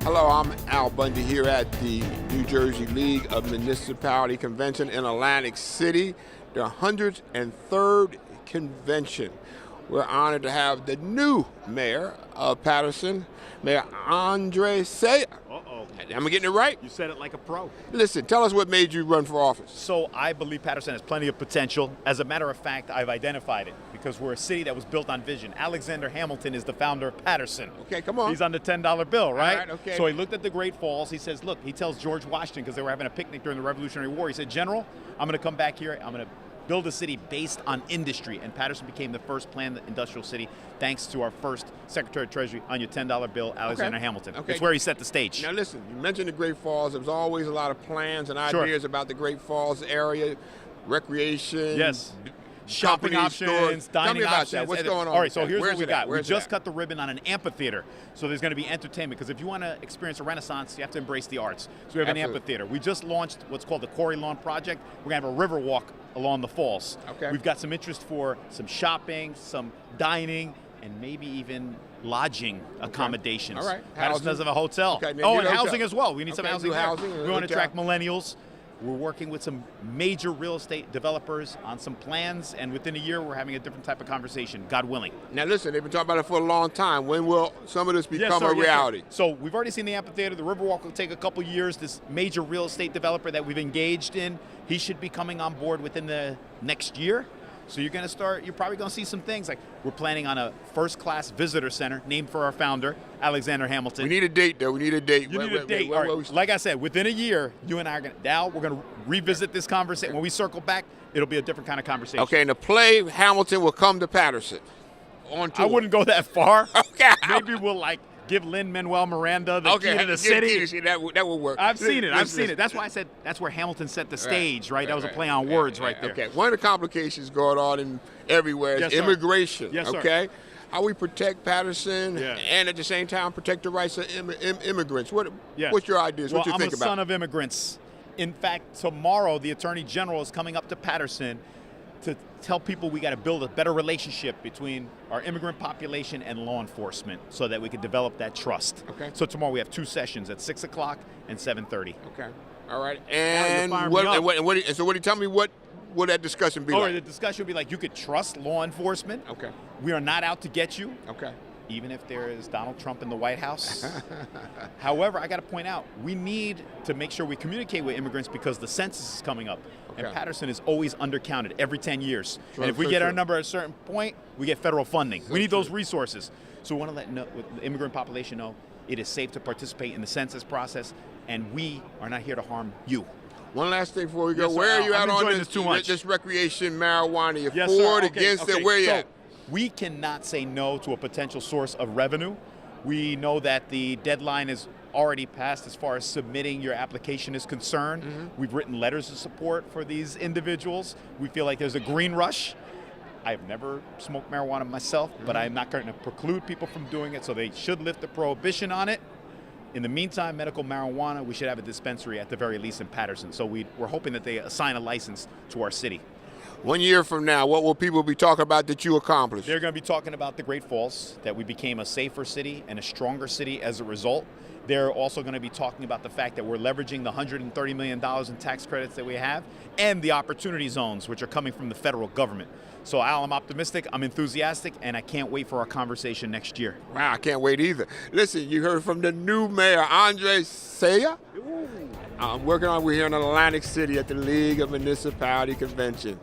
Hello, I'm Al Bundy here at the New Jersey League of Municipality Convention in Atlantic City, the 103rd convention. We're honored to have the new mayor of Paterson, Mayor André Sayegh. Am I getting it right? You said it like a pro. Listen, tell us what made you run for office. So I believe Paterson has plenty of potential. As a matter of fact, I've identified it because we're a city that was built on vision. Alexander Hamilton is the founder of Paterson. Okay, come on. He's on the $10 bill, right? All right, okay. So he looked at the Great Falls. He says, look, he tells George Washington, because they were having a picnic during the Revolutionary War, he said, General, I'm going to come back here. I'm going to build a city based on industry. And Paterson became the first planned industrial city thanks to our first Secretary of Treasury on your $10 bill, Alexander Hamilton. Okay. It's where he set the stage. Now listen, you mentioned the Great Falls. There was always a lot of plans and ideas about the Great Falls area, recreation. Yes. Shopping options, stores. dining Tell me about options. that. What's going on? All right, so here's Where's what we it got. at? We Where's it just at? cut the ribbon on an amphitheater. So there's going to be entertainment, because if you want to experience a renaissance, you have to embrace the arts. So we have an amphitheater. We just launched what's called the Quarry Lawn Project. We're going to have a river walk along the falls. Okay. We've got some interest for some shopping, some dining, and maybe even lodging accommodations. All right. Patterson doesn't have a hotel. Okay, maybe oh, an and hotel. housing as well. We need some Okay, housing do there. housing, We want to hotel. attract millennials. We're working with some major real estate developers on some plans, and within a year, we're having a different type of conversation, God willing. Now listen, they've been talking about it for a long time. When will some of this become a Yes, reality? sir. So we've already seen the amphitheater. The Riverwalk will take a couple years. This major real estate developer that we've engaged in, he should be coming on board within the next year. So you're probably going to see some things. Like, we're planning on a first-class visitor center named for our founder, Alexander Hamilton. We need a date, though. We need a date. You need a date. All right. Like I said, within a year, you and I we're going to revisit this conversation. When we circle back, it'll be a different kind of conversation. Okay, and the play Hamilton will come to Paterson on tour. I wouldn't go that far. Okay. Maybe we'll give Lin-Manuel Miranda the key to the city. That will work. I've seen it. That's why I said that's where Hamilton set the stage, right? That was a play on words right there. Okay. One of the complications going on everywhere is immigration. Yes, sir. Okay. How we protect Paterson and at the same time protect the rights of immigrants. What's your ideas? Well, what you think about? I'm a son of immigrants. In fact, tomorrow the Attorney General is coming up to Paterson to tell people we got to build a better relationship between our immigrant population and law enforcement so that we can develop that trust. Okay. So tomorrow we have two sessions at 6 o'clock and 7:30. Okay. All right. And so what do you tell me? What would that discussion be like? The discussion would be like, you could trust law enforcement. Okay. We are not out to get you. Okay. Even if there is Donald Trump in the White House. However, I got to point out, we need to make sure we communicate with immigrants because the census is coming up. Okay. And Paterson is always undercounted every 10 years. True, and if we true, get our true. number at a certain point, we get federal funding. We need those resources. So we want to let the immigrant population know it is safe to participate in the census process, and we are not here to harm you. One last thing before we go. Yes, sir. Where are you I'm at on enjoying this too much. this recreation marijuana? You're Yes, for sir. it, against it? Where you at? We cannot say no to a potential source of revenue. We know that the deadline is already passed as far as submitting your application is concerned. We've written letters of support for these individuals. We feel like there's a green rush. I've never smoked marijuana myself, but I'm not going to preclude people from doing it, so they should lift the prohibition on it. In the meantime, medical marijuana, we should have a dispensary at the very least in Paterson. So we're hoping that they assign a license to our city. 1 year from now, what will people be talking about that you accomplished? They're going to be talking about the Great Falls, that we became a safer city and a stronger city as a result. They're also going to be talking about the fact that we're leveraging the $130 million in tax credits that we have and the opportunity zones, which are coming from the federal government. So, Al, I'm optimistic, I'm enthusiastic, and I can't wait for our conversation next year. Wow, I can't wait either. Listen, you heard from the new mayor, André Sayegh. We're here in Atlantic City at the League of Municipality Convention.